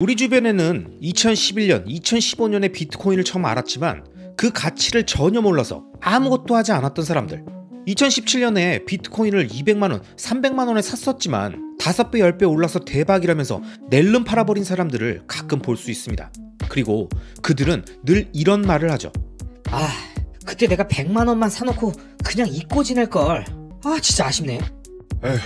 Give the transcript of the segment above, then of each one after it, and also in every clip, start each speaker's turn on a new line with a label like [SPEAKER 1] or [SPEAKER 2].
[SPEAKER 1] 우리 주변에는 2011년, 2015년에 비트코인을 처음 알았지만 그 가치를 전혀 몰라서 아무것도 하지 않았던 사람들. 2017년에 비트코인을 200만원, 300만원에 샀었지만 5배, 10배 올라서 대박이라면서 낼름 팔아버린 사람들을 가끔 볼 수 있습니다. 그리고 그들은 늘 이런 말을 하죠.
[SPEAKER 2] 그때 내가 100만원만 사놓고 그냥 잊고 지낼걸. 진짜 아쉽네.
[SPEAKER 3] 에휴,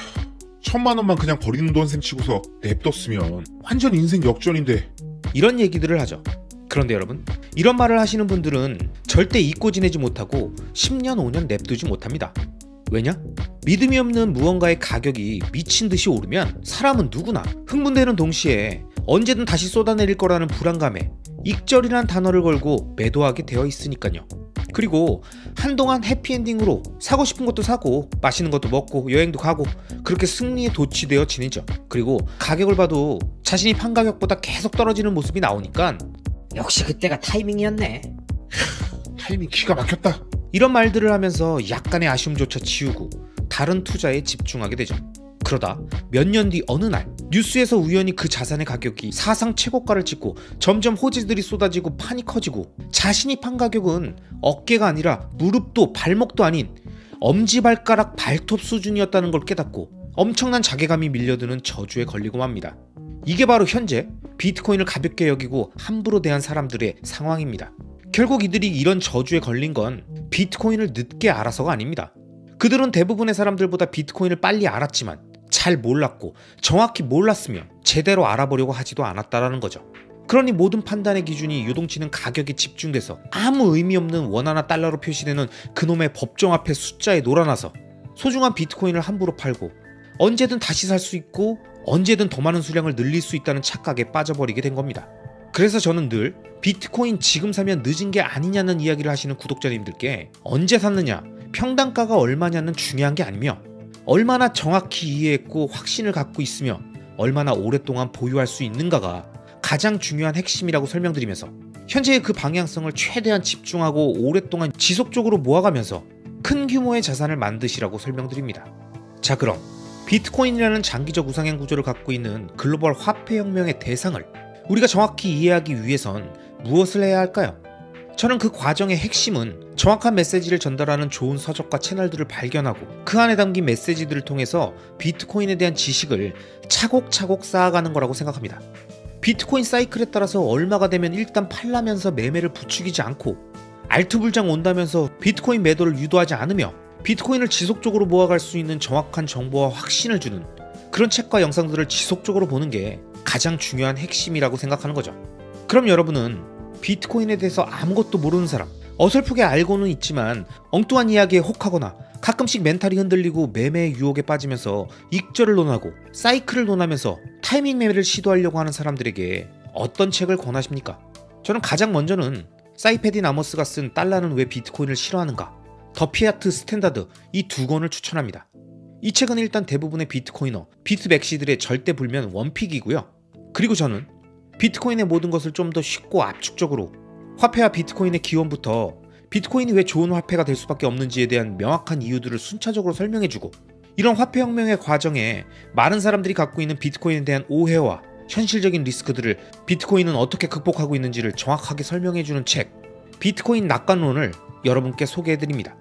[SPEAKER 3] 1000만원만 그냥 버리는 돈 셈치고서 냅뒀으면 완전 인생 역전인데.
[SPEAKER 1] 이런 얘기들을 하죠. 그런데 여러분, 이런 말을 하시는 분들은 절대 잊고 지내지 못하고 10년, 5년 냅두지 못합니다. 왜냐? 믿음이 없는 무언가의 가격이 미친 듯이 오르면 사람은 누구나 흥분되는 동시에 언제든 다시 쏟아내릴 거라는 불안감에 익절이란 단어를 걸고 매도하게 되어 있으니까요. 그리고 한동안 해피엔딩으로 사고 싶은 것도 사고 맛있는 것도 먹고 여행도 가고 그렇게 승리에 도취되어 지내죠. 그리고 가격을 봐도 자신이 판 가격보다 계속 떨어지는 모습이 나오니까
[SPEAKER 2] 역시 그때가 타이밍이었네.
[SPEAKER 3] 타이밍 기가 막혔다.
[SPEAKER 1] 이런 말들을 하면서 약간의 아쉬움조차 지우고 다른 투자에 집중하게 되죠. 그러다 몇 년 뒤 어느 날 뉴스에서 우연히 그 자산의 가격이 사상 최고가를 찍고 점점 호재들이 쏟아지고 판이 커지고 자신이 판 가격은 어깨가 아니라 무릎도 발목도 아닌 엄지발가락 발톱 수준이었다는 걸 깨닫고 엄청난 자괴감이 밀려드는 저주에 걸리고 맙니다. 이게 바로 현재 비트코인을 가볍게 여기고 함부로 대한 사람들의 상황입니다. 결국 이들이 이런 저주에 걸린 건 비트코인을 늦게 알아서가 아닙니다. 그들은 대부분의 사람들보다 비트코인을 빨리 알았지만 잘 몰랐고 정확히 몰랐으면 제대로 알아보려고 하지도 않았다라는 거죠. 그러니 모든 판단의 기준이 요동치는 가격에 집중돼서 아무 의미 없는 원 하나 달러로 표시되는 그놈의 법정 앞에 숫자에 놀아나서 소중한 비트코인을 함부로 팔고 언제든 다시 살 수 있고 언제든 더 많은 수량을 늘릴 수 있다는 착각에 빠져버리게 된 겁니다. 그래서 저는 늘 비트코인 지금 사면 늦은 게 아니냐는 이야기를 하시는 구독자님들께 언제 샀느냐, 평단가가 얼마냐는 중요한 게 아니며 얼마나 정확히 이해했고 확신을 갖고 있으며 얼마나 오랫동안 보유할 수 있는가가 가장 중요한 핵심이라고 설명드리면서 현재의 그 방향성을 최대한 집중하고 오랫동안 지속적으로 모아가면서 큰 규모의 자산을 만드시라고 설명드립니다. 자, 그럼 비트코인이라는 장기적 우상향 구조를 갖고 있는 글로벌 화폐혁명의 대상을 우리가 정확히 이해하기 위해선 무엇을 해야 할까요? 저는 그 과정의 핵심은 정확한 메시지를 전달하는 좋은 서적과 채널들을 발견하고 그 안에 담긴 메시지들을 통해서 비트코인에 대한 지식을 차곡차곡 쌓아가는 거라고 생각합니다. 비트코인 사이클에 따라서 얼마가 되면 일단 팔라면서 매매를 부추기지 않고 알투불장 온다면서 비트코인 매도를 유도하지 않으며 비트코인을 지속적으로 모아갈 수 있는 정확한 정보와 확신을 주는 그런 책과 영상들을 지속적으로 보는 게 가장 중요한 핵심이라고 생각하는 거죠. 그럼 여러분은 비트코인에 대해서 아무것도 모르는 사람, 어설프게 알고는 있지만 엉뚱한 이야기에 혹하거나 가끔씩 멘탈이 흔들리고 매매의 유혹에 빠지면서 익절을 논하고 사이클을 논하면서 타이밍 매매를 시도하려고 하는 사람들에게 어떤 책을 권하십니까? 저는 가장 먼저는 사이페디 나머스가 쓴 달러는 왜 비트코인을 싫어하는가, 더 피아트 스탠다드 이 두 권을 추천합니다. 이 책은 일단 대부분의 비트코이너, 비트맥시들의 절대 불면 원픽이고요. 그리고 저는 비트코인의 모든 것을 좀 더 쉽고 압축적으로 화폐와 비트코인의 기원부터 비트코인이 왜 좋은 화폐가 될 수밖에 없는지에 대한 명확한 이유들을 순차적으로 설명해주고 이런 화폐혁명의 과정에 많은 사람들이 갖고 있는 비트코인에 대한 오해와 현실적인 리스크들을 비트코인은 어떻게 극복하고 있는지를 정확하게 설명해주는 책 비트코인 낙관론을 여러분께 소개해드립니다.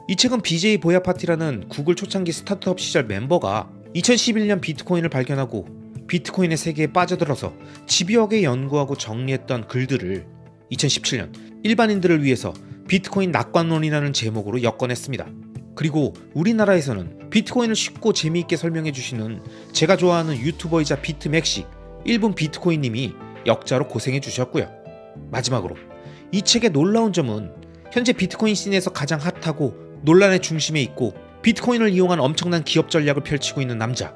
[SPEAKER 1] 이 책은 BJ 보야파티라는 구글 초창기 스타트업 시절 멤버가 2011년 비트코인을 발견하고 비트코인의 세계에 빠져들어서 집요하게 연구하고 정리했던 글들을 2017년 일반인들을 위해서 비트코인 낙관론이라는 제목으로 엮어냈습니다. 그리고 우리나라에서는 비트코인을 쉽고 재미있게 설명해주시는 제가 좋아하는 유튜버이자 비트맥시 1분 비트코인님이 역자로 고생해주셨고요. 마지막으로 이 책의 놀라운 점은 현재 비트코인 씬에서 가장 핫하고 논란의 중심에 있고 비트코인을 이용한 엄청난 기업 전략을 펼치고 있는 남자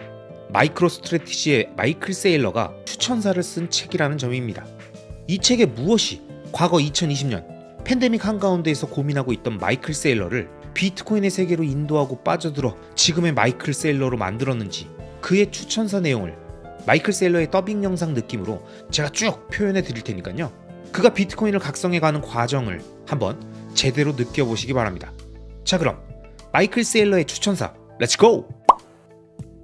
[SPEAKER 1] 마이크로 스트래티지의 마이클 세일러가 추천사를 쓴 책이라는 점입니다. 이 책의 무엇이 과거 2020년 팬데믹 한가운데에서 고민하고 있던 마이클 세일러를 비트코인의 세계로 인도하고 빠져들어 지금의 마이클 세일러로 만들었는지 그의 추천사 내용을 마이클 세일러의 더빙 영상 느낌으로 제가 쭉 표현해 드릴 테니까요. 그가 비트코인을 각성해가는 과정을 한번 제대로 느껴보시기 바랍니다. 자, 그럼 마이클 세일러의 추천사 렛츠고!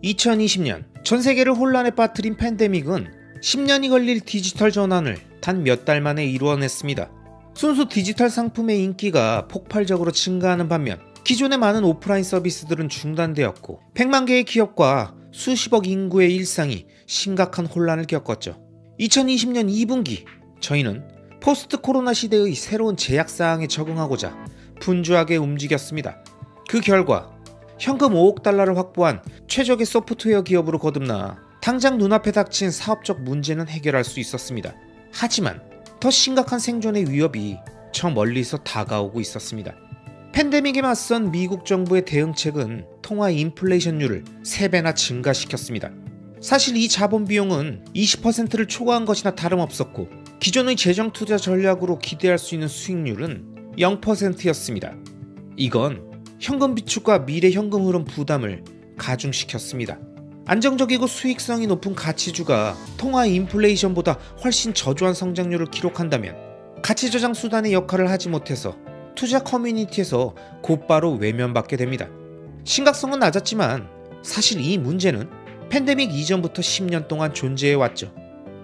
[SPEAKER 1] 2020년 전 세계를 혼란에 빠뜨린 팬데믹은 10년이 걸릴 디지털 전환을 단 몇 달 만에 이루어냈습니다. 순수 디지털 상품의 인기가 폭발적으로 증가하는 반면 기존의 많은 오프라인 서비스들은 중단되었고 100만 개의 기업과 수십억 인구의 일상이 심각한 혼란을 겪었죠. 2020년 2분기 저희는 포스트 코로나 시대의 새로운 제약사항에 적응하고자 분주하게 움직였습니다. 그 결과 현금 5억 달러를 확보한 최적의 소프트웨어 기업으로 거듭나 당장 눈앞에 닥친 사업적 문제는 해결할 수 있었습니다. 하지만 더 심각한 생존의 위협이 저 멀리서 다가오고 있었습니다. 팬데믹에 맞선 미국 정부의 대응책은 통화 인플레이션율을 3배나 증가시켰습니다. 사실 이 자본 비용은 20%를 초과한 것이나 다름없었고 기존의 재정 투자 전략으로 기대할 수 있는 수익률은 0%였습니다. 이건 현금 비축과 미래 현금 흐름 부담을 가중시켰습니다. 안정적이고 수익성이 높은 가치주가 통화 인플레이션보다 훨씬 저조한 성장률을 기록한다면 가치 저장 수단의 역할을 하지 못해서 투자 커뮤니티에서 곧바로 외면받게 됩니다. 심각성은 낮았지만 사실 이 문제는 팬데믹 이전부터 10년 동안 존재해왔죠.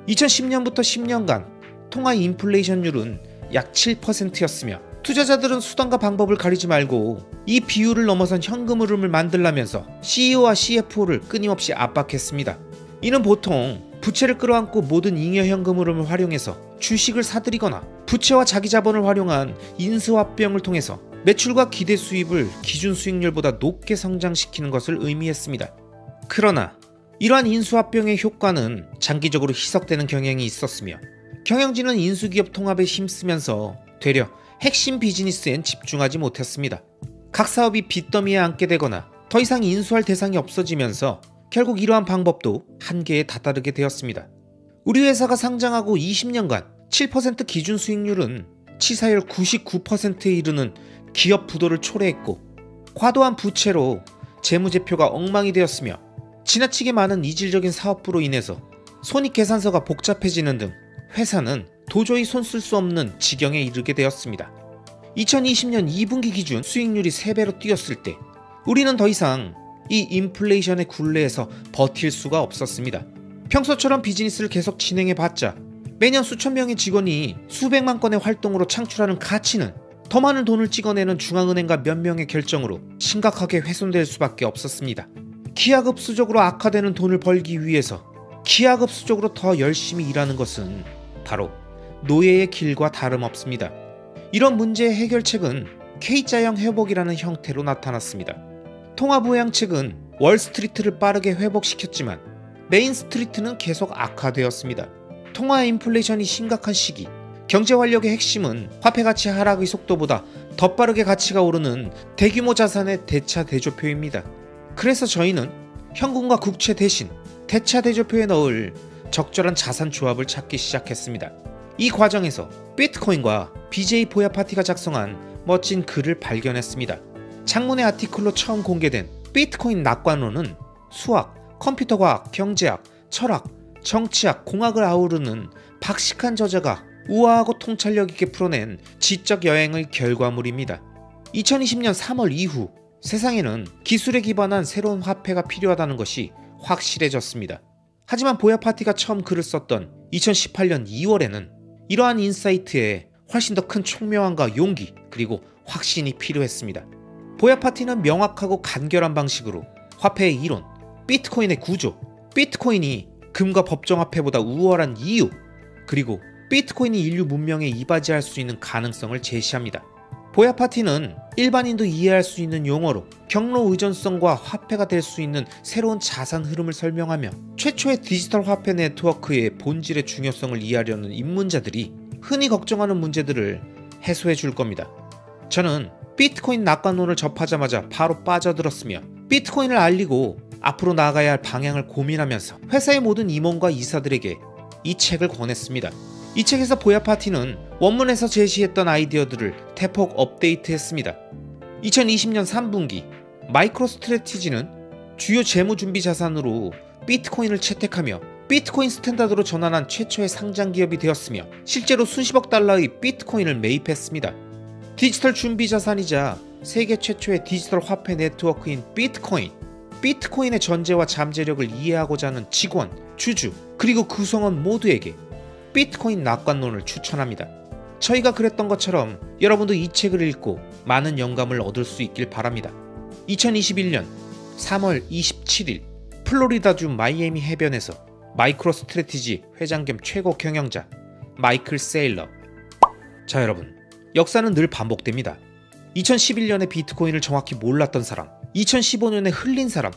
[SPEAKER 1] 2010년부터 10년간 통화 인플레이션율은 약 7%였으며 투자자들은 수단과 방법을 가리지 말고 이 비율을 넘어선 현금 흐름을 만들라면서 CEO와 CFO를 끊임없이 압박했습니다. 이는 보통 부채를 끌어안고 모든 잉여 현금 흐름을 활용해서 주식을 사들이거나 부채와 자기 자본을 활용한 인수합병을 통해서 매출과 기대 수입을 기준 수익률보다 높게 성장시키는 것을 의미했습니다. 그러나 이러한 인수합병의 효과는 장기적으로 희석되는 경향이 있었으며 경영진은 인수기업 통합에 힘쓰면서 되려 핵심 비즈니스엔 집중하지 못했습니다. 각 사업이 빚더미에 앉게 되거나 더 이상 인수할 대상이 없어지면서 결국 이러한 방법도 한계에 다다르게 되었습니다. 우리 회사가 상장하고 20년간 7% 기준 수익률은 치사율 99%에 이르는 기업 부도를 초래했고 과도한 부채로 재무제표가 엉망이 되었으며 지나치게 많은 이질적인 사업부로 인해서 손익계산서가 복잡해지는 등 회사는 도저히 손 쓸 수 없는 지경에 이르게 되었습니다. 2020년 2분기 기준 수익률이 3배로 뛰었을 때 우리는 더 이상 이 인플레이션의 굴레에서 버틸 수가 없었습니다. 평소처럼 비즈니스를 계속 진행해봤자 매년 수천 명의 직원이 수백만 건의 활동으로 창출하는 가치는 더 많은 돈을 찍어내는 중앙은행과 몇 명의 결정으로 심각하게 훼손될 수밖에 없었습니다. 기하급수적으로 악화되는 돈을 벌기 위해서 기하급수적으로 더 열심히 일하는 것은 바로 노예의 길과 다름없습니다. 이런 문제의 해결책은 K자형 회복이라는 형태로 나타났습니다. 통화부양책은 월스트리트를 빠르게 회복시켰지만 메인스트리트는 계속 악화되었습니다. 통화 인플레이션이 심각한 시기, 경제 활력의 핵심은 화폐 가치 하락의 속도보다 더 빠르게 가치가 오르는 대규모 자산의 대차 대조표입니다. 그래서 저희는 현금과 국채 대신 대차 대조표에 넣을 적절한 자산 조합을 찾기 시작했습니다. 이 과정에서 비트코인과 BJ 보야파티가 작성한 멋진 글을 발견했습니다. 장문의 아티클로 처음 공개된 비트코인 낙관론은 수학, 컴퓨터과학, 경제학, 철학, 정치학, 공학을 아우르는 박식한 저자가 우아하고 통찰력 있게 풀어낸 지적 여행의 결과물입니다. 2020년 3월 이후 세상에는 기술에 기반한 새로운 화폐가 필요하다는 것이 확실해졌습니다. 하지만 보야파티가 처음 글을 썼던 2018년 2월에는 이러한 인사이트에 훨씬 더 큰 총명함과 용기 그리고 확신이 필요했습니다. 보야파티는 명확하고 간결한 방식으로 화폐의 이론, 비트코인의 구조, 비트코인이 금과 법정화폐보다 우월한 이유, 그리고 비트코인이 인류 문명에 이바지할 수 있는 가능성을 제시합니다. 보야파티는 일반인도 이해할 수 있는 용어로 경로 의존성과 화폐가 될 수 있는 새로운 자산 흐름을 설명하며 최초의 디지털 화폐 네트워크의 본질의 중요성을 이해하려는 입문자들이 흔히 걱정하는 문제들을 해소해 줄 겁니다. 저는 비트코인 낙관론을 접하자마자 바로 빠져들었으며 비트코인을 알리고 앞으로 나아가야 할 방향을 고민하면서 회사의 모든 임원과 이사들에게 이 책을 권했습니다. 이 책에서 보야파티는 원문에서 제시했던 아이디어들을 대폭 업데이트했습니다. 2020년 3분기 마이크로스트래티지는 주요 재무준비 자산으로 비트코인을 채택하며 비트코인 스탠다드로 전환한 최초의 상장 기업이 되었으며 실제로 수십억 달러의 비트코인을 매입했습니다. 디지털 준비 자산이자 세계 최초의 디지털 화폐 네트워크인 비트코인의 전제와 잠재력을 이해하고자 하는 직원, 주주, 그리고 구성원 모두에게 비트코인 낙관론을 추천합니다. 저희가 그랬던 것처럼 여러분도 이 책을 읽고 많은 영감을 얻을 수 있길 바랍니다. 2021년 3월 27일 플로리다주 마이애미 해변에서 마이크로스트래티지 회장 겸 최고 경영자 마이클 세일러. 자 여러분, 역사는 늘 반복됩니다. 2011년에 비트코인을 정확히 몰랐던 사람, 2015년에 흘린 사람,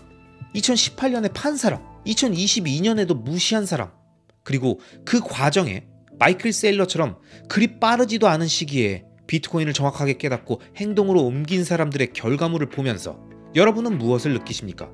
[SPEAKER 1] 2018년에 판 사람, 2022년에도 무시한 사람, 그리고 그 과정에 마이클 세일러처럼 그리 빠르지도 않은 시기에 비트코인을 정확하게 깨닫고 행동으로 옮긴 사람들의 결과물을 보면서 여러분은 무엇을 느끼십니까?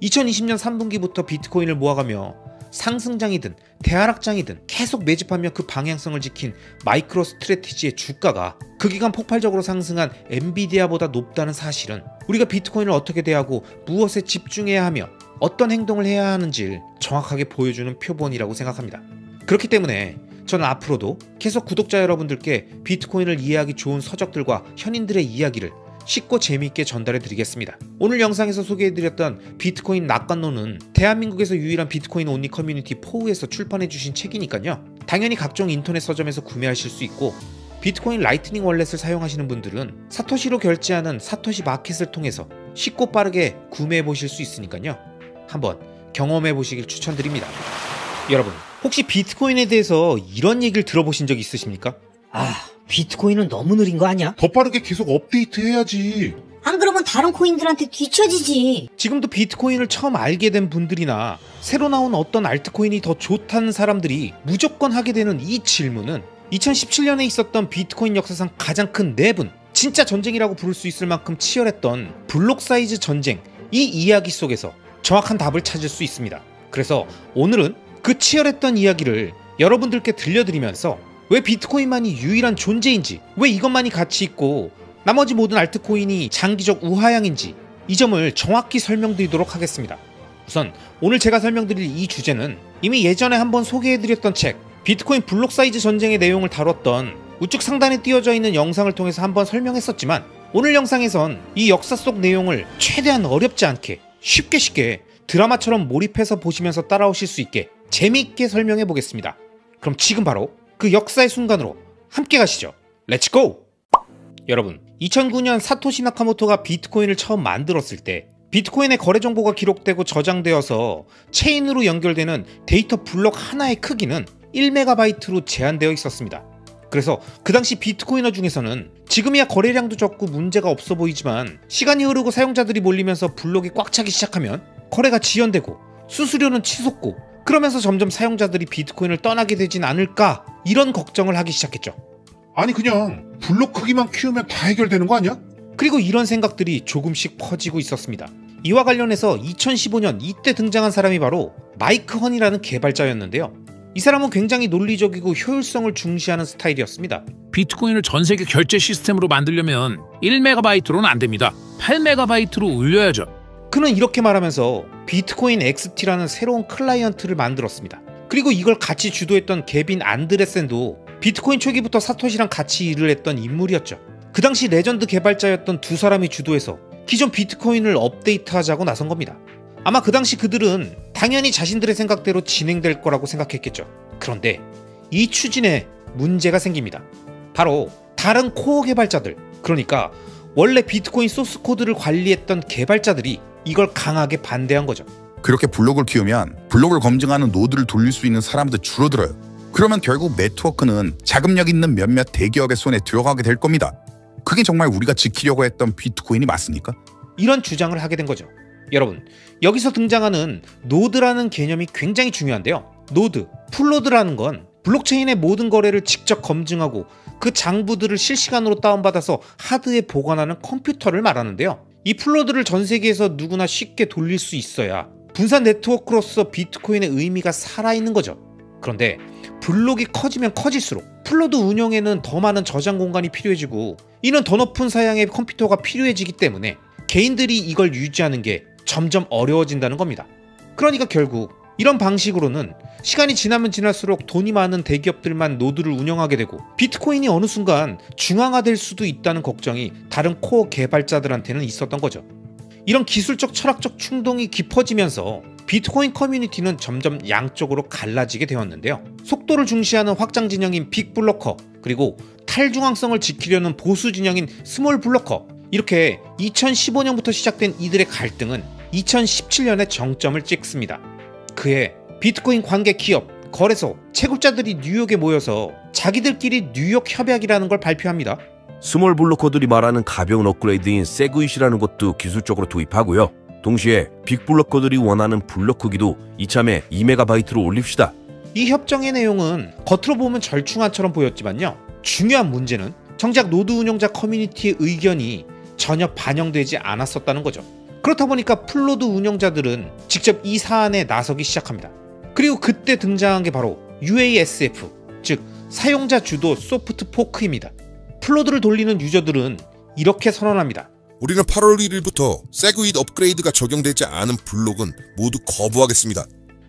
[SPEAKER 1] 2020년 3분기부터 비트코인을 모아가며 상승장이든 대하락장이든 계속 매집하며 그 방향성을 지킨 마이크로스트래티지의 주가가 그 기간 폭발적으로 상승한 엔비디아보다 높다는 사실은 우리가 비트코인을 어떻게 대하고 무엇에 집중해야 하며 어떤 행동을 해야 하는지를 정확하게 보여주는 표본이라고 생각합니다. 그렇기 때문에 저는 앞으로도 계속 구독자 여러분들께 비트코인을 이해하기 좋은 서적들과 현인들의 이야기를 쉽고 재미있게 전달해 드리겠습니다. 오늘 영상에서 소개해드렸던 비트코인 낙관론은 대한민국에서 유일한 비트코인 온리 커뮤니티 포우에서 출판해 주신 책이니까요. 당연히 각종 인터넷 서점에서 구매하실 수 있고, 비트코인 라이트닝 월렛을 사용하시는 분들은 사토시로 결제하는 사토시 마켓을 통해서 쉽고 빠르게 구매해 보실 수 있으니까요. 한번 경험해 보시길 추천드립니다. 여러분, 혹시 비트코인에 대해서 이런 얘기를 들어보신 적 있으십니까?
[SPEAKER 2] 비트코인은 너무 느린 거 아니야?
[SPEAKER 3] 더 빠르게 계속 업데이트 해야지.
[SPEAKER 4] 안 그러면 다른 코인들한테 뒤처지지.
[SPEAKER 1] 지금도 비트코인을 처음 알게 된 분들이나 새로 나온 어떤 알트코인이 더 좋다는 사람들이 무조건 하게 되는 이 질문은 2017년에 있었던 비트코인 역사상 가장 큰 내분, 진짜 전쟁이라고 부를 수 있을 만큼 치열했던 블록 사이즈 전쟁, 이 이야기 속에서 정확한 답을 찾을 수 있습니다. 그래서 오늘은 그 치열했던 이야기를 여러분들께 들려드리면서 왜 비트코인만이 유일한 존재인지, 왜 이것만이 가치 있고 나머지 모든 알트코인이 장기적 우하향인지 이 점을 정확히 설명드리도록 하겠습니다. 우선 오늘 제가 설명드릴 이 주제는 이미 예전에 한번 소개해드렸던 책 비트코인 블록 사이즈 전쟁의 내용을 다뤘던 우측 상단에 띄어져 있는 영상을 통해서 한번 설명했었지만, 오늘 영상에선 이 역사 속 내용을 최대한 어렵지 않게 쉽게 드라마처럼 몰입해서 보시면서 따라오실 수 있게 재미있게 설명해 보겠습니다. 그럼 지금 바로 그 역사의 순간으로 함께 가시죠. 렛츠고! 여러분, 2009년 사토시 나카모토가 비트코인을 처음 만들었을 때 비트코인의 거래 정보가 기록되고 저장되어서 체인으로 연결되는 데이터 블록 하나의 크기는 1MB로 제한되어 있었습니다. 그래서 그 당시 비트코이너 중에서는 지금이야 거래량도 적고 문제가 없어 보이지만, 시간이 흐르고 사용자들이 몰리면서 블록이 꽉 차기 시작하면 거래가 지연되고 수수료는 치솟고, 그러면서 점점 사용자들이 비트코인을 떠나게 되진 않을까, 이런 걱정을 하기 시작했죠.
[SPEAKER 3] 아니 그냥 블록 크기만 키우면 다 해결되는 거 아니야?
[SPEAKER 1] 그리고 이런 생각들이 조금씩 퍼지고 있었습니다. 이와 관련해서 2015년 이때 등장한 사람이 바로 마이크 헌이라는 개발자였는데요. 이 사람은 굉장히 논리적이고 효율성을 중시하는 스타일이었습니다.
[SPEAKER 5] 비트코인을 전 세계 결제 시스템으로 만들려면 1MB로는 안 됩니다. 8MB로 올려야죠.
[SPEAKER 1] 그는 이렇게 말하면서 비트코인 XT라는 새로운 클라이언트를 만들었습니다. 그리고 이걸 같이 주도했던 게빈 안드레센도 비트코인 초기부터 사토시랑 같이 일을 했던 인물이었죠. 그 당시 레전드 개발자였던 두 사람이 주도해서 기존 비트코인을 업데이트하자고 나선 겁니다. 아마 그 당시 그들은 당연히 자신들의 생각대로 진행될 거라고 생각했겠죠. 그런데 이 추진에 문제가 생깁니다. 바로 다른 코어 개발자들, 그러니까 원래 비트코인 소스 코드를 관리했던 개발자들이 이걸 강하게 반대한 거죠.
[SPEAKER 6] 그렇게 블록을 키우면 블록을 검증하는 노드를 돌릴 수 있는 사람도 줄어들어요. 그러면 결국 네트워크는 자금력 있는 몇몇 대기업의 손에 들어가게 될 겁니다. 그게 정말 우리가 지키려고 했던 비트코인이 맞습니까?
[SPEAKER 1] 이런 주장을 하게 된 거죠. 여러분, 여기서 등장하는 노드라는 개념이 굉장히 중요한데요. 노드, 풀노드라는 건 블록체인의 모든 거래를 직접 검증하고 그 장부들을 실시간으로 다운받아서 하드에 보관하는 컴퓨터를 말하는데요. 이 풀노드를 전 세계에서 누구나 쉽게 돌릴 수 있어야 분산 네트워크로서 비트코인의 의미가 살아있는 거죠. 그런데 블록이 커지면 커질수록 풀노드 운영에는 더 많은 저장 공간이 필요해지고, 이는 더 높은 사양의 컴퓨터가 필요해지기 때문에 개인들이 이걸 유지하는 게 점점 어려워진다는 겁니다. 그러니까 결국 이런 방식으로는 시간이 지나면 지날수록 돈이 많은 대기업들만 노드를 운영하게 되고, 비트코인이 어느 순간 중앙화될 수도 있다는 걱정이 다른 코어 개발자들한테는 있었던 거죠. 이런 기술적 철학적 충동이 깊어지면서 비트코인 커뮤니티는 점점 양쪽으로 갈라지게 되었는데요. 속도를 중시하는 확장 진영인 빅블로커, 그리고 탈중앙성을 지키려는 보수 진영인 스몰 블로커, 이렇게 2015년부터 시작된 이들의 갈등은 2017년에 정점을 찍습니다. 그해 비트코인 관계 기업, 거래소, 채굴자들이 뉴욕에 모여서 자기들끼리 뉴욕 협약이라는 걸 발표합니다.
[SPEAKER 7] 스몰 블로커들이 말하는 가벼운 업그레이드인 세그윗이라는 것도 기술적으로 도입하고요. 동시에 빅블로커들이 원하는 블록 크기도 이참에 2MB로 올립시다.
[SPEAKER 1] 이 협정의 내용은 겉으로 보면 절충안처럼 보였지만요. 중요한 문제는 정작 노드 운영자 커뮤니티의 의견이 전혀 반영되지 않았었다는 거죠. 그렇다 보니까 풀노드 운영자들은 직접 이 사안에 나서기 시작합니다. 그리고 그때 등장한 게 바로 UASF, 즉 사용자 주도 소프트 포크입니다. 풀노드를 돌리는 유저들은 이렇게 선언합니다.
[SPEAKER 8] 우리는 8월 1일부터 세그윗 업그레이드가 적용되지 않은 블록은 모두 거부하겠습니다.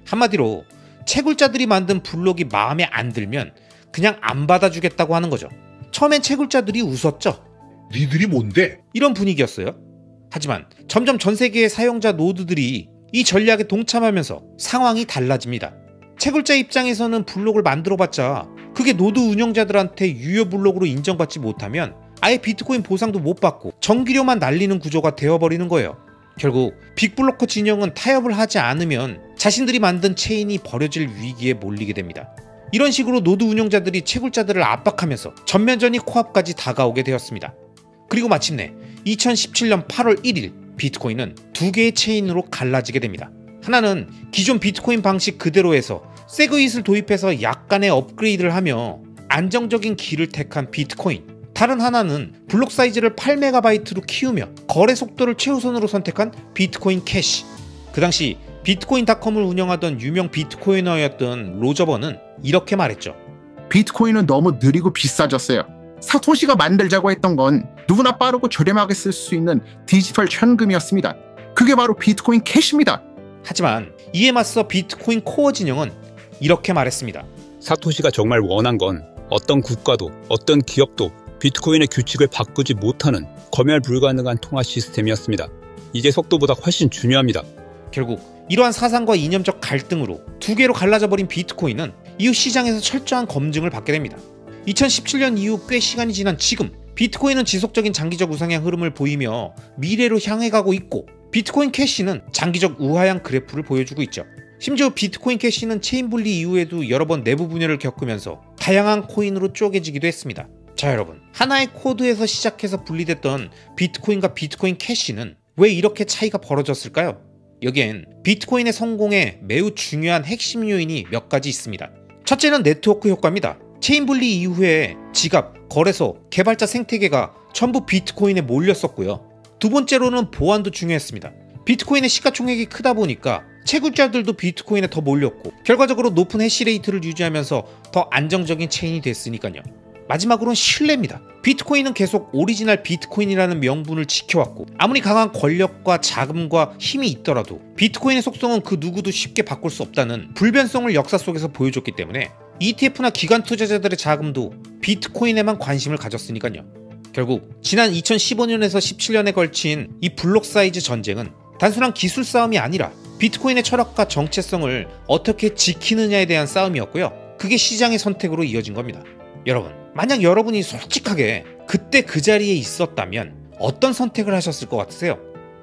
[SPEAKER 1] 한마디로 채굴자들이 만든 블록이 마음에 안 들면 그냥 안 받아주겠다고 하는 거죠. 처음엔 채굴자들이 웃었죠.
[SPEAKER 3] 니들이 뭔데?
[SPEAKER 1] 이런 분위기였어요. 하지만 점점 전 세계의 사용자 노드들이 이 전략에 동참하면서 상황이 달라집니다. 채굴자 입장에서는 블록을 만들어봤자 그게 노드 운영자들한테 유효 블록으로 인정받지 못하면 아예 비트코인 보상도 못 받고 전기료만 날리는 구조가 되어버리는 거예요. 결국 빅블로커 진영은 타협을 하지 않으면 자신들이 만든 체인이 버려질 위기에 몰리게 됩니다. 이런 식으로 노드 운영자들이 채굴자들을 압박하면서 전면전이 코앞까지 다가오게 되었습니다. 그리고 마침내 2017년 8월 1일 비트코인은 두 개의 체인으로 갈라지게 됩니다. 하나는 기존 비트코인 방식 그대로에서 세그윗을 도입해서 약간의 업그레이드를 하며 안정적인 길을 택한 비트코인, 다른 하나는 블록 사이즈를 8MB로 키우며 거래 속도를 최우선으로 선택한 비트코인 캐시. 그 당시 비트코인닷컴을 운영하던 유명 비트코이너였던 로저버는 이렇게 말했죠.
[SPEAKER 9] 비트코인은 너무 느리고 비싸졌어요. 사토시가 만들자고 했던 건 누구나 빠르고 저렴하게 쓸 수 있는 디지털 현금이었습니다. 그게 바로 비트코인 캐시입니다.
[SPEAKER 1] 하지만 이에 맞서 비트코인 코어 진영은 이렇게 말했습니다.
[SPEAKER 10] 사토시가 정말 원한 건 어떤 국가도 어떤 기업도 비트코인의 규칙을 바꾸지 못하는 검열 불가능한 통화 시스템이었습니다. 이게 속도보다 훨씬 중요합니다.
[SPEAKER 1] 결국 이러한 사상과 이념적 갈등으로 두 개로 갈라져 버린 비트코인은 이후 시장에서 철저한 검증을 받게 됩니다. 2017년 이후 꽤 시간이 지난 지금 비트코인은 지속적인 장기적 우상향 흐름을 보이며 미래로 향해 가고 있고, 비트코인 캐시는 장기적 우하향 그래프를 보여주고 있죠. 심지어 비트코인 캐시는 체인 분리 이후에도 여러 번 내부 분열을 겪으면서 다양한 코인으로 쪼개지기도 했습니다. 자 여러분, 하나의 코드에서 시작해서 분리됐던 비트코인과 비트코인 캐시는 왜 이렇게 차이가 벌어졌을까요? 여기엔 비트코인의 성공에 매우 중요한 핵심 요인이 몇 가지 있습니다. 첫째는 네트워크 효과입니다. 체인 분리 이후에 지갑, 거래소, 개발자 생태계가 전부 비트코인에 몰렸었고요. 두 번째로는 보안도 중요했습니다. 비트코인의 시가총액이 크다 보니까 채굴자들도 비트코인에 더 몰렸고, 결과적으로 높은 해시레이트를 유지하면서 더 안정적인 체인이 됐으니까요. 마지막으로는 신뢰입니다. 비트코인은 계속 오리지널 비트코인이라는 명분을 지켜왔고, 아무리 강한 권력과 자금과 힘이 있더라도 비트코인의 속성은 그 누구도 쉽게 바꿀 수 없다는 불변성을 역사 속에서 보여줬기 때문에 ETF나 기관 투자자들의 자금도 비트코인에만 관심을 가졌으니까요. 결국 지난 2015년에서 17년에 걸친 이 블록 사이즈 전쟁은 단순한 기술 싸움이 아니라 비트코인의 철학과 정체성을 어떻게 지키느냐에 대한 싸움이었고요. 그게 시장의 선택으로 이어진 겁니다. 여러분, 만약 여러분이 솔직하게 그때 그 자리에 있었다면 어떤 선택을 하셨을 것 같으세요?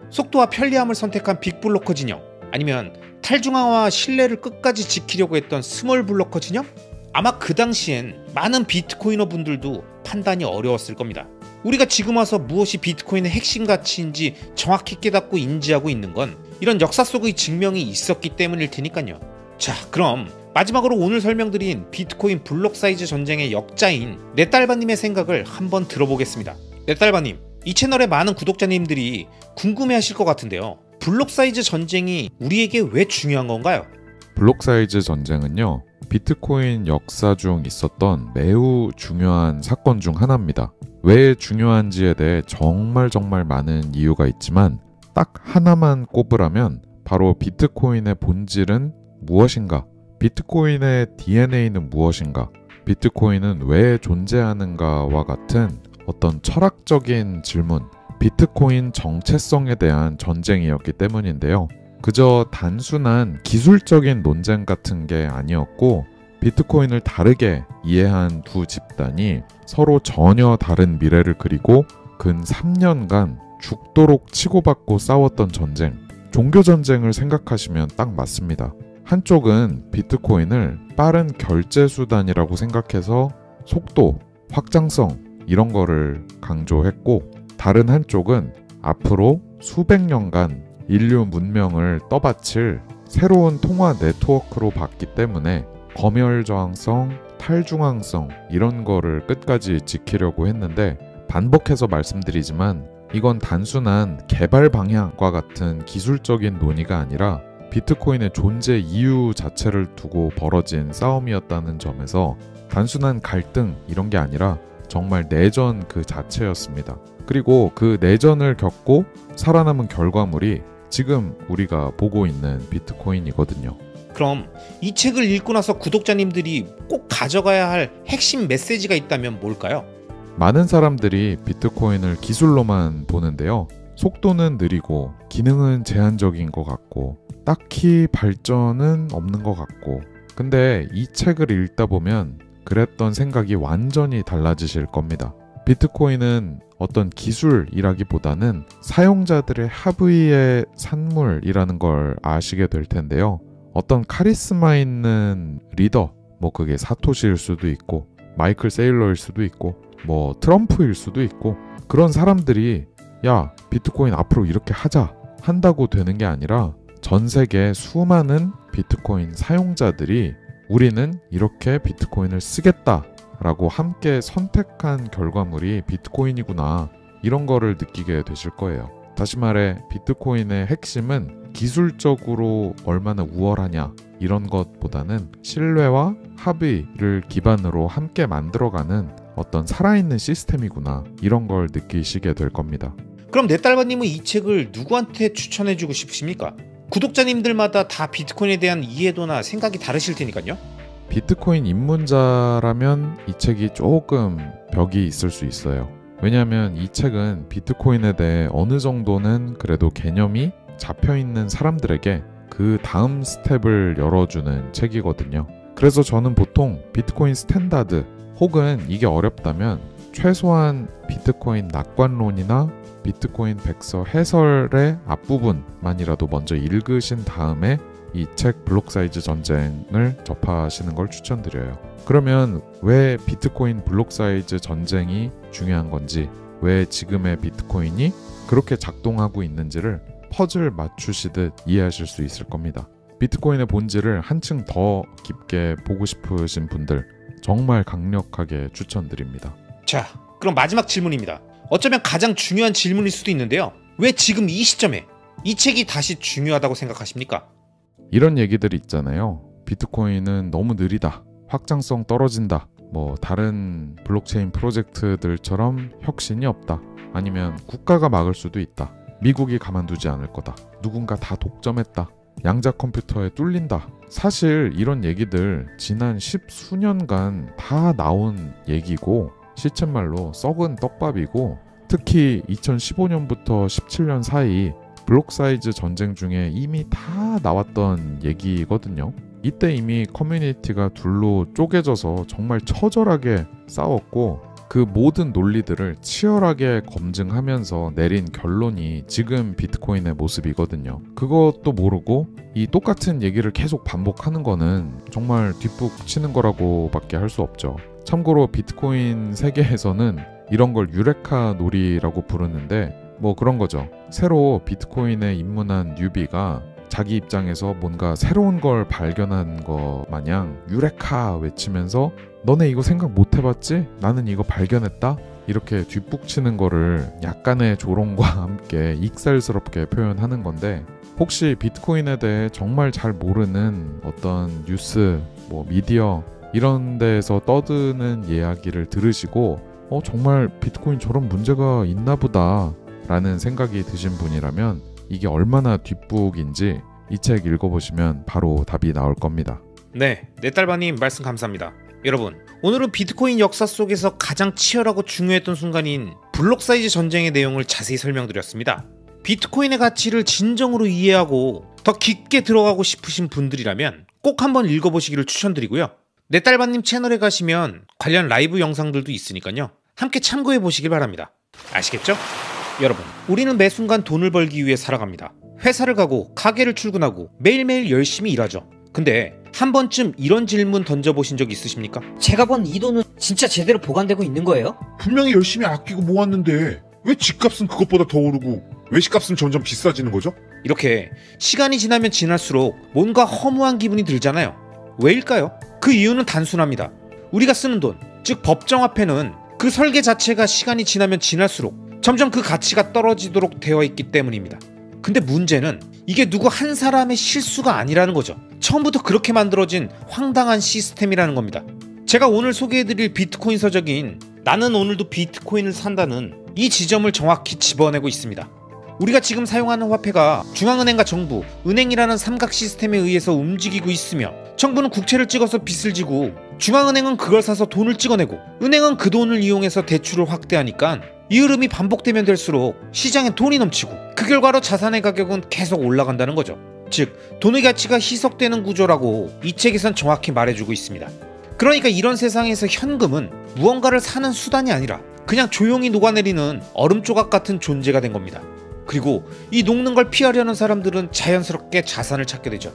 [SPEAKER 1] 속도와 편리함을 선택한 빅블로커 진영? 아니면 탈중앙화와 신뢰를 끝까지 지키려고 했던 스몰 블로커 진영? 아마 그 당시엔 많은 비트코이너 분들도 판단이 어려웠을 겁니다. 우리가 지금 와서 무엇이 비트코인의 핵심 가치인지 정확히 깨닫고 인지하고 있는 건 이런 역사 속의 증명이 있었기 때문일 테니까요. 자, 그럼 마지막으로 오늘 설명드린 비트코인 블록 사이즈 전쟁의 역자인 넷달바님의 생각을 한번 들어보겠습니다. 넷달바님, 이 채널의 많은 구독자님들이 궁금해하실 것 같은데요. 블록 사이즈 전쟁이 우리에게 왜 중요한 건가요?
[SPEAKER 11] 블록 사이즈 전쟁은요, 비트코인 역사 중 있었던 매우 중요한 사건 중 하나입니다. 왜 중요한지에 대해 정말 많은 이유가 있지만 딱 하나만 꼽으라면 바로 비트코인의 본질은 무엇인가? 비트코인의 DNA는 무엇인가? 비트코인은 왜 존재하는가와 같은 어떤 철학적인 질문, 비트코인 정체성에 대한 전쟁이었기 때문인데요. 그저 단순한 기술적인 논쟁 같은 게 아니었고 비트코인을 다르게 이해한 두 집단이 서로 전혀 다른 미래를 그리고 근 3년간 죽도록 치고받고 싸웠던 전쟁, 종교 전쟁을 생각하시면 딱 맞습니다. 한쪽은 비트코인을 빠른 결제 수단이라고 생각해서 속도, 확장성 이런 거를 강조했고 다른 한쪽은 앞으로 수백 년간 인류 문명을 떠받칠 새로운 통화 네트워크로 봤기 때문에 검열 저항성, 탈중앙성 이런 거를 끝까지 지키려고 했는데 반복해서 말씀드리지만 이건 단순한 개발 방향과 같은 기술적인 논의가 아니라 비트코인의 존재 이유 자체를 두고 벌어진 싸움이었다는 점에서 단순한 갈등 이런 게 아니라 정말 내전 그 자체였습니다. 그리고 그 내전을 겪고 살아남은 결과물이 지금 우리가 보고 있는 비트코인이거든요.
[SPEAKER 1] 그럼 이 책을 읽고 나서 구독자님들이 꼭 가져가야 할 핵심 메시지가 있다면 뭘까요?
[SPEAKER 11] 많은 사람들이 비트코인을 기술로만 보는데요. 속도는 느리고 기능은 제한적인 것 같고 딱히 발전은 없는 것 같고 근데 이 책을 읽다 보면 그랬던 생각이 완전히 달라지실 겁니다. 비트코인은 어떤 기술이라기보다는 사용자들의 합의의 산물이라는 걸 아시게 될 텐데요. 어떤 카리스마 있는 리더, 뭐 그게 사토시일 수도 있고 마이클 세일러일 수도 있고 뭐 트럼프일 수도 있고 그런 사람들이 야 비트코인 앞으로 이렇게 하자 한다고 되는 게 아니라 전 세계 수많은 비트코인 사용자들이 우리는 이렇게 비트코인을 쓰겠다 라고 함께 선택한 결과물이 비트코인이구나 이런 거를 느끼게 되실 거예요. 다시 말해 비트코인의 핵심은 기술적으로 얼마나 우월하냐 이런 것보다는 신뢰와 합의를 기반으로 함께 만들어가는 어떤 살아있는 시스템이구나 이런 걸 느끼시게 될 겁니다.
[SPEAKER 1] 그럼 넷달바님은 이 책을 누구한테 추천해주고 싶으십니까? 구독자님들마다 다 비트코인에 대한 이해도나 생각이 다르실 테니까요.
[SPEAKER 11] 비트코인 입문자라면 이 책이 조금 벽이 있을 수 있어요. 왜냐하면 이 책은 비트코인에 대해 어느 정도는 그래도 개념이 잡혀있는 사람들에게 그 다음 스텝을 열어주는 책이거든요. 그래서 저는 보통 비트코인 스탠다드 혹은 이게 어렵다면 최소한 비트코인 낙관론이나 비트코인 백서 해설의 앞부분만이라도 먼저 읽으신 다음에 이 책 블록 사이즈 전쟁을 접하시는 걸 추천드려요. 그러면 왜 비트코인 블록 사이즈 전쟁이 중요한 건지, 왜 지금의 비트코인이 그렇게 작동하고 있는지를 퍼즐 맞추시듯 이해하실 수 있을 겁니다. 비트코인의 본질을 한층 더 깊게 보고 싶으신 분들 정말 강력하게 추천드립니다.
[SPEAKER 1] 자, 그럼 마지막 질문입니다. 어쩌면 가장 중요한 질문일 수도 있는데요. 왜 지금 이 시점에 이 책이 다시 중요하다고 생각하십니까?
[SPEAKER 11] 이런 얘기들이 있잖아요. 비트코인은 너무 느리다. 확장성 떨어진다. 뭐 다른 블록체인 프로젝트들처럼 혁신이 없다. 아니면 국가가 막을 수도 있다. 미국이 가만두지 않을 거다. 누군가 다 독점했다. 양자 컴퓨터에 뚫린다. 사실 이런 얘기들 지난 10수년간 다 나온 얘기고 시쳇말로 썩은 떡밥이고 특히 2015년부터 17년 사이 블록 사이즈 전쟁 중에 이미 다 나왔던 얘기거든요. 이때 이미 커뮤니티가 둘로 쪼개져서 정말 처절하게 싸웠고 그 모든 논리들을 치열하게 검증하면서 내린 결론이 지금 비트코인의 모습이거든요. 그것도 모르고 이 똑같은 얘기를 계속 반복하는 거는 정말 뒷북 치는 거라고 밖에 할 수 없죠. 참고로 비트코인 세계에서는 이런 걸 유레카 놀이라고 부르는데 뭐 그런 거죠. 새로 비트코인에 입문한 뉴비가 자기 입장에서 뭔가 새로운 걸 발견한 거 마냥 유레카 외치면서 너네 이거 생각 못 해봤지? 나는 이거 발견했다? 이렇게 뒷북치는 거를 약간의 조롱과 함께 익살스럽게 표현하는 건데 혹시 비트코인에 대해 정말 잘 모르는 어떤 뉴스, 뭐 미디어 이런 데에서 떠드는 이야기를 들으시고 정말 비트코인 저런 문제가 있나 보다 라는 생각이 드신 분이라면 이게 얼마나 뒷북인지 이 책 읽어보시면 바로 답이 나올 겁니다.
[SPEAKER 1] 네, 넷달바님 말씀 감사합니다. 여러분, 오늘은 비트코인 역사 속에서 가장 치열하고 중요했던 순간인 블록 사이즈 전쟁의 내용을 자세히 설명드렸습니다. 비트코인의 가치를 진정으로 이해하고 더 깊게 들어가고 싶으신 분들이라면 꼭 한번 읽어보시기를 추천드리고요. 내 딸바님 채널에 가시면 관련 라이브 영상들도 있으니까요. 함께 참고해보시길 바랍니다. 아시겠죠? 여러분, 우리는 매 순간 돈을 벌기 위해 살아갑니다. 회사를 가고 가게를 출근하고 매일매일 열심히 일하죠. 근데 한 번쯤 이런 질문 던져보신 적 있으십니까?
[SPEAKER 2] 제가 번 이 돈은 진짜 제대로 보관되고 있는 거예요?
[SPEAKER 3] 분명히 열심히 아끼고 모았는데 왜 집값은 그것보다 더 오르고 외식값은 점점 비싸지는 거죠?
[SPEAKER 1] 이렇게 시간이 지나면 지날수록 뭔가 허무한 기분이 들잖아요. 왜일까요? 그 이유는 단순합니다. 우리가 쓰는 돈, 즉 법정화폐는 그 설계 자체가 시간이 지나면 지날수록 점점 그 가치가 떨어지도록 되어 있기 때문입니다. 근데 문제는 이게 누구 한 사람의 실수가 아니라는 거죠. 처음부터 그렇게 만들어진 황당한 시스템이라는 겁니다. 제가 오늘 소개해드릴 비트코인 서적인 나는 오늘도 비트코인을 산다는 이 지점을 정확히 집어내고 있습니다. 우리가 지금 사용하는 화폐가 중앙은행과 정부, 은행이라는 삼각 시스템에 의해서 움직이고 있으며 정부는 국채를 찍어서 빚을 지고 중앙은행은 그걸 사서 돈을 찍어내고 은행은 그 돈을 이용해서 대출을 확대하니까 이 흐름이 반복되면 될수록 시장에 돈이 넘치고 그 결과로 자산의 가격은 계속 올라간다는 거죠. 즉 돈의 가치가 희석되는 구조라고 이 책에선 정확히 말해주고 있습니다. 그러니까 이런 세상에서 현금은 무언가를 사는 수단이 아니라 그냥 조용히 녹아내리는 얼음 조각 같은 존재가 된 겁니다. 그리고 이 녹는 걸 피하려는 사람들은 자연스럽게 자산을 찾게 되죠.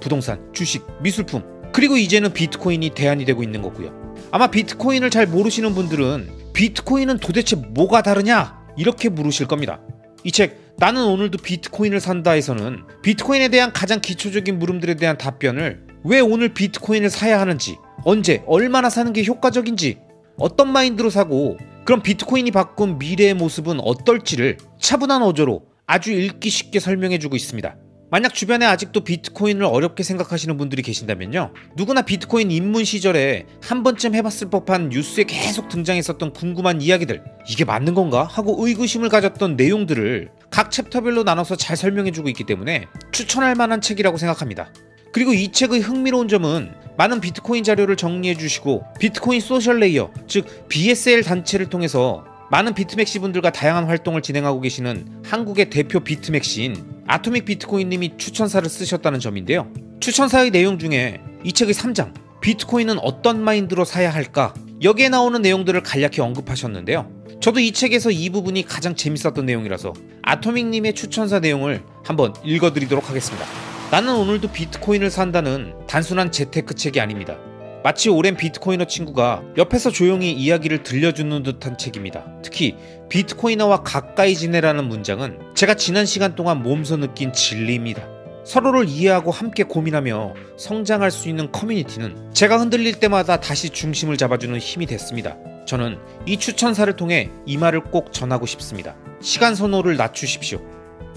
[SPEAKER 1] 부동산, 주식, 미술품, 그리고 이제는 비트코인이 대안이 되고 있는 거고요. 아마 비트코인을 잘 모르시는 분들은 비트코인은 도대체 뭐가 다르냐? 이렇게 물으실 겁니다. 이 책 나는 오늘도 비트코인을 산다에서는 비트코인에 대한 가장 기초적인 물음들에 대한 답변을 왜 오늘 비트코인을 사야 하는지, 언제, 얼마나 사는 게 효과적인지, 어떤 마인드로 사고 그럼 비트코인이 바꾼 미래의 모습은 어떨지를 차분한 어조로 아주 읽기 쉽게 설명해주고 있습니다. 만약 주변에 아직도 비트코인을 어렵게 생각하시는 분들이 계신다면요, 누구나 비트코인 입문 시절에 한 번쯤 해봤을 법한 뉴스에 계속 등장했었던 궁금한 이야기들, 이게 맞는 건가? 하고 의구심을 가졌던 내용들을 각 챕터별로 나눠서 잘 설명해주고 있기 때문에 추천할 만한 책이라고 생각합니다. 그리고 이 책의 흥미로운 점은 많은 비트코인 자료를 정리해주시고 비트코인 소셜 레이어, 즉 BSL 단체를 통해서 많은 비트맥시 분들과 다양한 활동을 진행하고 계시는 한국의 대표 비트맥시인 아토믹 비트코인님이 추천사를 쓰셨다는 점인데요. 추천사의 내용 중에 이 책의 3장 비트코인은 어떤 마인드로 사야 할까? 여기에 나오는 내용들을 간략히 언급하셨는데요. 저도 이 책에서 이 부분이 가장 재밌었던 내용이라서 아토믹님의 추천사 내용을 한번 읽어드리도록 하겠습니다. 나는 오늘도 비트코인을 산다는 단순한 재테크 책이 아닙니다. 마치 오랜 비트코이너 친구가 옆에서 조용히 이야기를 들려주는 듯한 책입니다. 특히 비트코이너와 가까이 지내라는 문장은 제가 지난 시간 동안 몸소 느낀 진리입니다. 서로를 이해하고 함께 고민하며 성장할 수 있는 커뮤니티는 제가 흔들릴 때마다 다시 중심을 잡아주는 힘이 됐습니다. 저는 이 추천사를 통해 이 말을 꼭 전하고 싶습니다. 시간 선호를 낮추십시오.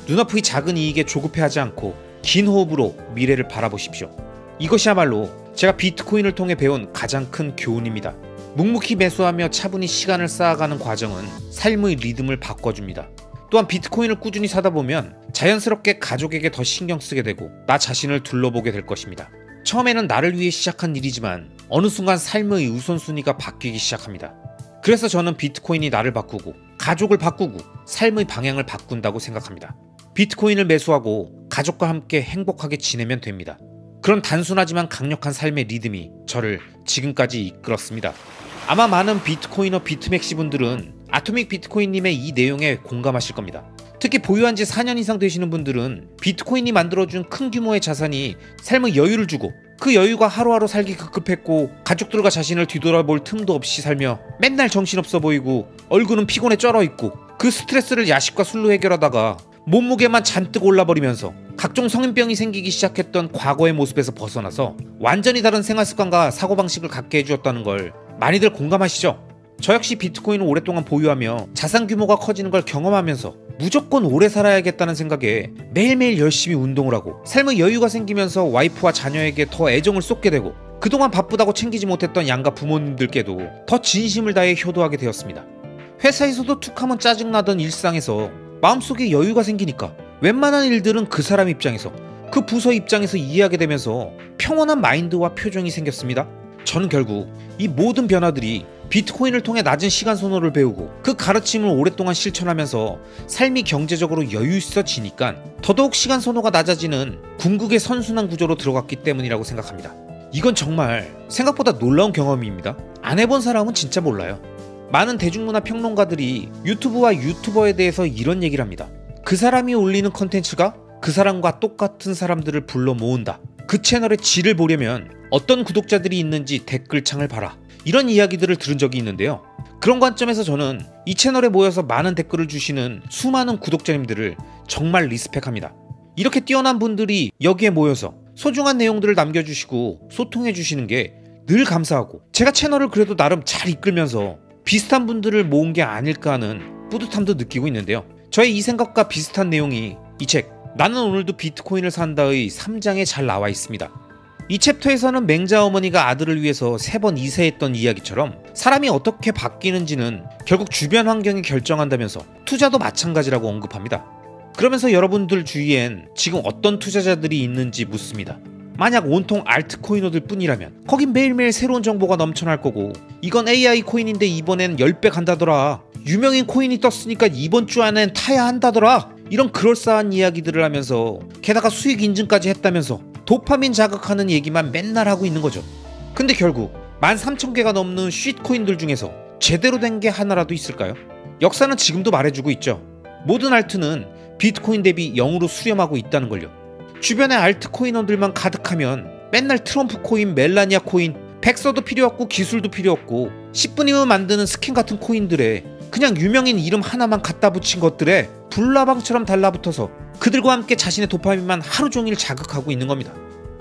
[SPEAKER 1] 눈앞의 작은 이익에 조급해하지 않고 긴 호흡으로 미래를 바라보십시오. 이것이야말로 제가 비트코인을 통해 배운 가장 큰 교훈입니다. 묵묵히 매수하며 차분히 시간을 쌓아가는 과정은 삶의 리듬을 바꿔줍니다. 또한 비트코인을 꾸준히 사다 보면 자연스럽게 가족에게 더 신경 쓰게 되고 나 자신을 둘러보게 될 것입니다. 처음에는 나를 위해 시작한 일이지만 어느 순간 삶의 우선순위가 바뀌기 시작합니다. 그래서 저는 비트코인이 나를 바꾸고 가족을 바꾸고 삶의 방향을 바꾼다고 생각합니다. 비트코인을 매수하고 가족과 함께 행복하게 지내면 됩니다. 그런 단순하지만 강력한 삶의 리듬이 저를 지금까지 이끌었습니다. 아마 많은 비트코이너 비트맥시 분들은 아토믹 비트코인님의 이 내용에 공감하실 겁니다. 특히 보유한 지 4년 이상 되시는 분들은 비트코인이 만들어준 큰 규모의 자산이 삶의 여유를 주고 그 여유가 하루하루 살기 급급했고 가족들과 자신을 뒤돌아볼 틈도 없이 살며 맨날 정신없어 보이고 얼굴은 피곤에 쩔어있고 그 스트레스를 야식과 술로 해결하다가 몸무게만 잔뜩 올라버리면서 각종 성인병이 생기기 시작했던 과거의 모습에서 벗어나서 완전히 다른 생활습관과 사고방식을 갖게 해주었다는 걸 많이들 공감하시죠? 저 역시 비트코인을 오랫동안 보유하며 자산 규모가 커지는 걸 경험하면서 무조건 오래 살아야겠다는 생각에 매일매일 열심히 운동을 하고 삶의 여유가 생기면서 와이프와 자녀에게 더 애정을 쏟게 되고 그동안 바쁘다고 챙기지 못했던 양가 부모님들께도 더 진심을 다해 효도하게 되었습니다. 회사에서도 툭하면 짜증나던 일상에서 마음속에 여유가 생기니까 웬만한 일들은 그 사람 입장에서 그 부서 입장에서 이해하게 되면서 평온한 마인드와 표정이 생겼습니다. 저는 결국 이 모든 변화들이 비트코인을 통해 낮은 시간 선호를 배우고 그 가르침을 오랫동안 실천하면서 삶이 경제적으로 여유 있어지니까 더더욱 시간 선호가 낮아지는 궁극의 선순환 구조로 들어갔기 때문이라고 생각합니다. 이건 정말 생각보다 놀라운 경험입니다. 안 해본 사람은 진짜 몰라요. 많은 대중문화 평론가들이 유튜브와 유튜버에 대해서 이런 얘기를 합니다. 그 사람이 올리는 컨텐츠가 그 사람과 똑같은 사람들을 불러 모은다. 그 채널의 질을 보려면 어떤 구독자들이 있는지 댓글창을 봐라. 이런 이야기들을 들은 적이 있는데요. 그런 관점에서 저는 이 채널에 모여서 많은 댓글을 주시는 수많은 구독자님들을 정말 리스펙합니다. 이렇게 뛰어난 분들이 여기에 모여서 소중한 내용들을 남겨주시고 소통해주시는 게 늘 감사하고, 제가 채널을 그래도 나름 잘 이끌면서 비슷한 분들을 모은 게 아닐까 하는 뿌듯함도 느끼고 있는데요. 저의 이 생각과 비슷한 내용이 이 책 나는 오늘도 비트코인을 산다의 3장에 잘 나와 있습니다. 이 챕터에서는 맹자 어머니가 아들을 위해서 3번 이세했던 이야기처럼 사람이 어떻게 바뀌는지는 결국 주변 환경이 결정한다면서 투자도 마찬가지라고 언급합니다. 그러면서 여러분들 주위엔 지금 어떤 투자자들이 있는지 묻습니다. 만약 온통 알트코이너들 뿐이라면 거긴 매일매일 새로운 정보가 넘쳐날 거고, 이건 AI 코인인데 이번엔 10배 간다더라, 유명인 코인이 떴으니까 이번 주 안엔 타야 한다더라, 이런 그럴싸한 이야기들을 하면서 게다가 수익 인증까지 했다면서 도파민 자극하는 얘기만 맨날 하고 있는 거죠. 근데 결국 13,000개가 넘는 쉿코인들 중에서 제대로 된 게 하나라도 있을까요? 역사는 지금도 말해주고 있죠. 모든 알트는 비트코인 대비 0으로 수렴하고 있다는 걸요. 주변에 알트코인원들만 가득하면 맨날 트럼프 코인, 멜라니아 코인, 백서도 필요 없고 기술도 필요 없고 10분이면 만드는 스캔 같은 코인들에 그냥 유명인 이름 하나만 갖다 붙인 것들에 불나방처럼 달라붙어서 그들과 함께 자신의 도파민만 하루 종일 자극하고 있는 겁니다.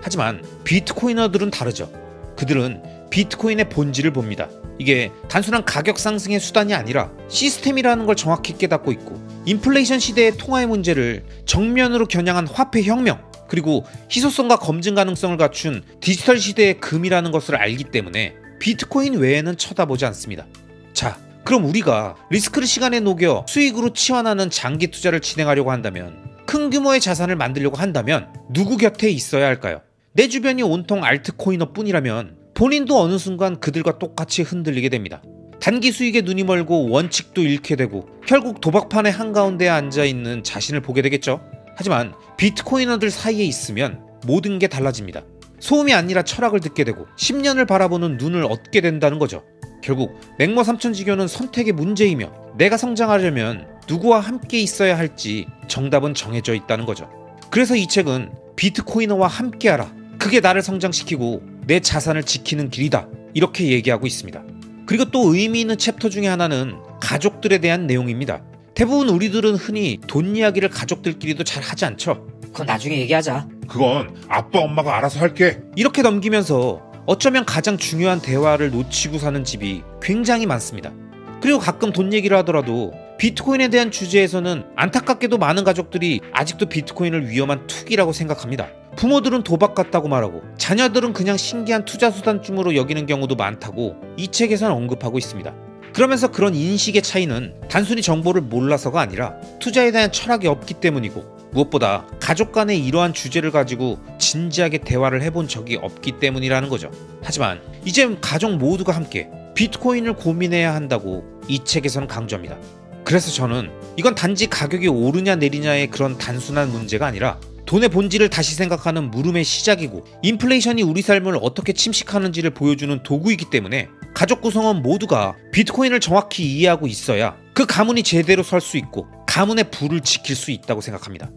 [SPEAKER 1] 하지만 비트코이너들은 다르죠. 그들은 비트코인의 본질을 봅니다. 이게 단순한 가격 상승의 수단이 아니라 시스템이라는 걸 정확히 깨닫고 있고, 인플레이션 시대의 통화의 문제를 정면으로 겨냥한 화폐 혁명, 그리고 희소성과 검증 가능성을 갖춘 디지털 시대의 금이라는 것을 알기 때문에 비트코인 외에는 쳐다보지 않습니다. 자, 그럼 우리가 리스크를 시간에 녹여 수익으로 치환하는 장기 투자를 진행하려고 한다면, 큰 규모의 자산을 만들려고 한다면 누구 곁에 있어야 할까요? 내 주변이 온통 알트코이너 뿐이라면 본인도 어느 순간 그들과 똑같이 흔들리게 됩니다. 단기 수익에 눈이 멀고 원칙도 잃게 되고 결국 도박판의 한가운데에 앉아있는 자신을 보게 되겠죠. 하지만 비트코이너들 사이에 있으면 모든 게 달라집니다. 소음이 아니라 철학을 듣게 되고 10년을 바라보는 눈을 얻게 된다는 거죠. 결국 맹모 삼천지교는 선택의 문제이며, 내가 성장하려면 누구와 함께 있어야 할지 정답은 정해져 있다는 거죠. 그래서 이 책은 비트코이너와 함께하라, 그게 나를 성장시키고 내 자산을 지키는 길이다, 이렇게 얘기하고 있습니다. 그리고 또 의미 있는 챕터 중에 하나는 가족들에 대한 내용입니다. 대부분 우리들은 흔히 돈 이야기를 가족들끼리도 잘 하지 않죠.
[SPEAKER 2] 그건 나중에 얘기하자.
[SPEAKER 3] 그건 아빠 엄마가 알아서 할게.
[SPEAKER 1] 이렇게 넘기면서 어쩌면 가장 중요한 대화를 놓치고 사는 집이 굉장히 많습니다. 그리고 가끔 돈 얘기를 하더라도 비트코인에 대한 주제에서는 안타깝게도 많은 가족들이 아직도 비트코인을 위험한 투기라고 생각합니다. 부모들은 도박 같다고 말하고 자녀들은 그냥 신기한 투자 수단쯤으로 여기는 경우도 많다고 이 책에서는 언급하고 있습니다. 그러면서 그런 인식의 차이는 단순히 정보를 몰라서가 아니라 투자에 대한 철학이 없기 때문이고, 무엇보다 가족 간의 이러한 주제를 가지고 진지하게 대화를 해본 적이 없기 때문이라는 거죠. 하지만 이제 가족 모두가 함께 비트코인을 고민해야 한다고 이 책에서는 강조합니다. 그래서 저는 이건 단지 가격이 오르냐 내리냐의 그런 단순한 문제가 아니라 돈의 본질을 다시 생각하는 물음의 시작이고, 인플레이션이 우리 삶을 어떻게 침식하는지를 보여주는 도구이기 때문에 가족 구성원 모두가 비트코인을 정확히 이해하고 있어야 그 가문이 제대로 설 수 있고 가문의 부를 지킬 수 있다고 생각합니다.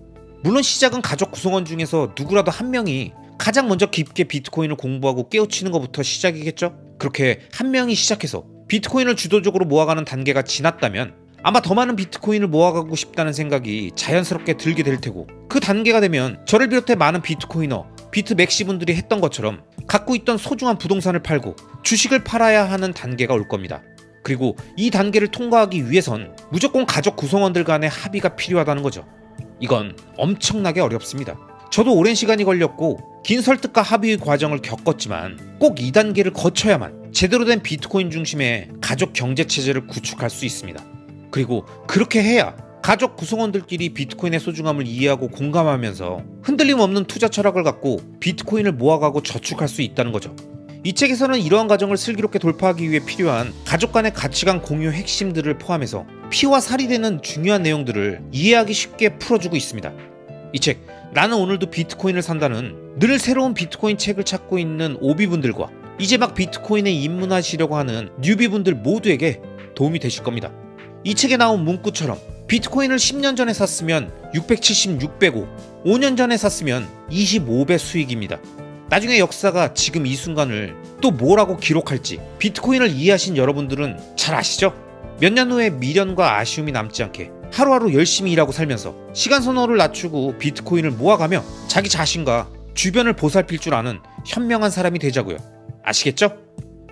[SPEAKER 1] 물론 시작은 가족 구성원 중에서 누구라도 한 명이 가장 먼저 깊게 비트코인을 공부하고 깨우치는 것부터 시작이겠죠? 그렇게 한 명이 시작해서 비트코인을 주도적으로 모아가는 단계가 지났다면 아마 더 많은 비트코인을 모아가고 싶다는 생각이 자연스럽게 들게 될 테고, 그 단계가 되면 저를 비롯해 많은 비트코이너, 비트맥시 분들이 했던 것처럼 갖고 있던 소중한 부동산을 팔고 주식을 팔아야 하는 단계가 올 겁니다. 그리고 이 단계를 통과하기 위해선 무조건 가족 구성원들 간의 합의가 필요하다는 거죠. 이건 엄청나게 어렵습니다. 저도 오랜 시간이 걸렸고 긴 설득과 합의 과정을 겪었지만 꼭 이 단계를 거쳐야만 제대로 된 비트코인 중심의 가족 경제체제를 구축할 수 있습니다. 그리고 그렇게 해야 가족 구성원들끼리 비트코인의 소중함을 이해하고 공감하면서 흔들림 없는 투자 철학을 갖고 비트코인을 모아가고 저축할 수 있다는 거죠. 이 책에서는 이러한 과정을 슬기롭게 돌파하기 위해 필요한 가족 간의 가치관 공유 핵심들을 포함해서 피와 살이 되는 중요한 내용들을 이해하기 쉽게 풀어주고 있습니다. 이 책 나는 오늘도 비트코인을 산다는 늘 새로운 비트코인 책을 찾고 있는 오비분들과 이제 막 비트코인에 입문하시려고 하는 뉴비분들 모두에게 도움이 되실 겁니다. 이 책에 나온 문구처럼 비트코인을 10년 전에 샀으면 676배고 5년 전에 샀으면 25배 수익입니다. 나중에 역사가 지금 이 순간을 또 뭐라고 기록할지 비트코인을 이해하신 여러분들은 잘 아시죠? 몇 년 후에 미련과 아쉬움이 남지 않게 하루하루 열심히 일하고 살면서 시간 선호를 낮추고 비트코인을 모아가며 자기 자신과 주변을 보살필 줄 아는 현명한 사람이 되자고요. 아시겠죠?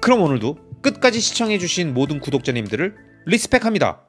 [SPEAKER 1] 그럼 오늘도 끝까지 시청해주신 모든 구독자님들을 리스펙합니다.